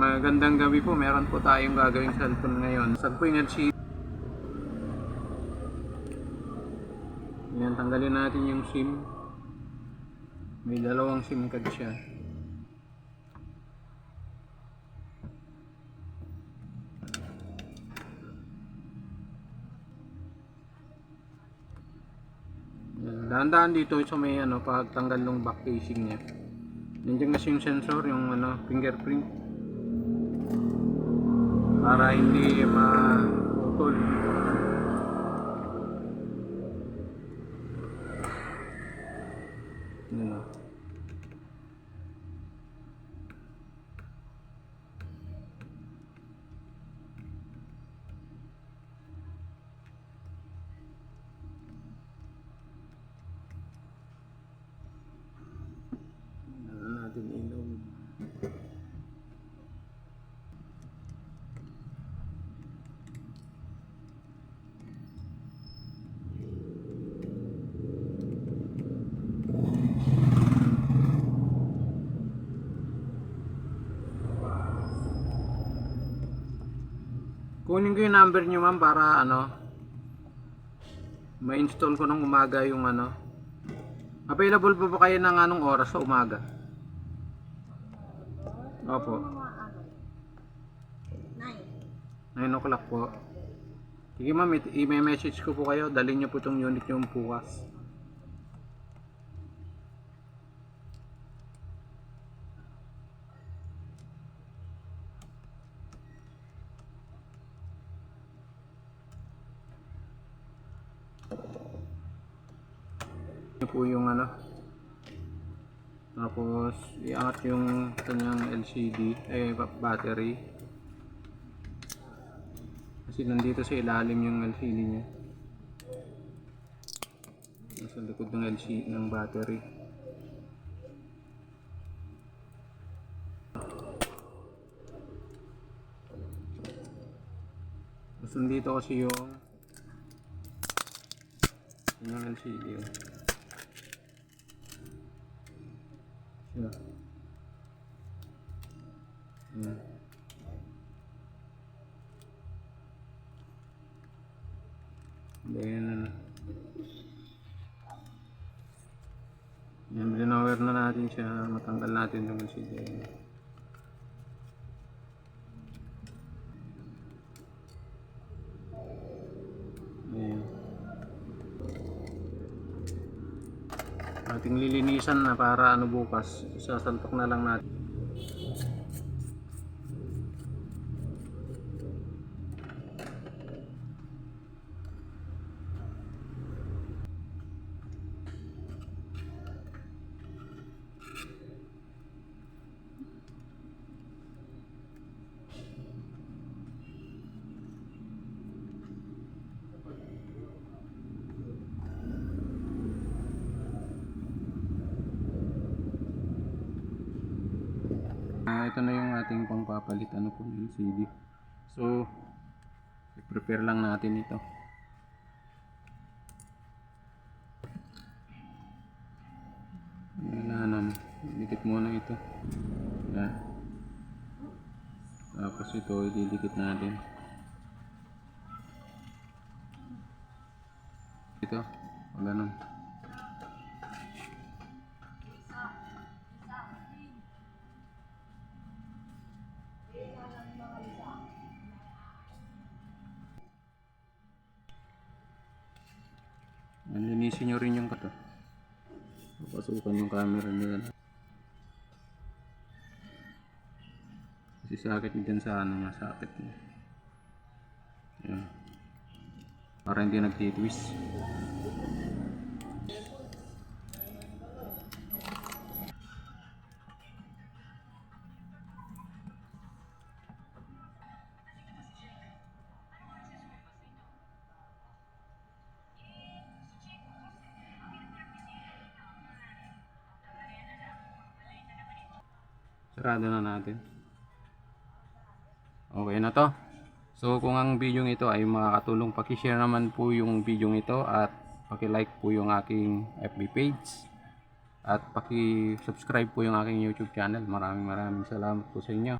Magandang gabi po. Meron po tayong gagawing cellphone ngayon. Saan po yung LCD? Yan, tanggalin natin yung SIM. May dalawang SIM card siya. Dahan-dahan dito sa may pagtanggal ng back casing niya. Nandiyan kasi yung sensor, yung fingerprint. Para hindi maputol. Ano? Ano natin ilog. Kunin ko yung number nyo ma'am para ma-install ko ng umaga yung Available po ba kayo ng anong oras sa umaga? Opo. 9 o'clock po. Sige ma'am, i-message ko po kayo. Dalhin nyo po itong unit yung bukas. Ito po yung tapos iangat yung kanyang LCD battery kasi nandito sa ilalim yung LCD nya, nasa likod ng LCD ng battery. Tapos nandito kasi yung LCD yeah. Then yan, binower na natin siya, matanggal natin yung LCD. Ayan. Ating lilinisan na para bukas sasalpak na lang natin. Ito na yung ating pangpapalit po LCD. So i-prepare lang natin ito. Ayan, dikit muna ito. Ayan. Tapos ito ididikit natin. Ito, ganun. Linisin nyo rin yung kato. Papasukan yung camera nila. Kasi sakit nyo dyan sa masakit nyo. Ayan. Para hindi nagtitwist. Sarado na natin. Okay na to. So kung ang video ito ay makakatulong, paki-share naman po yung video ito at paki-like po yung aking FB page at paki-subscribe po yung aking YouTube channel. Maraming salamat po sa inyo.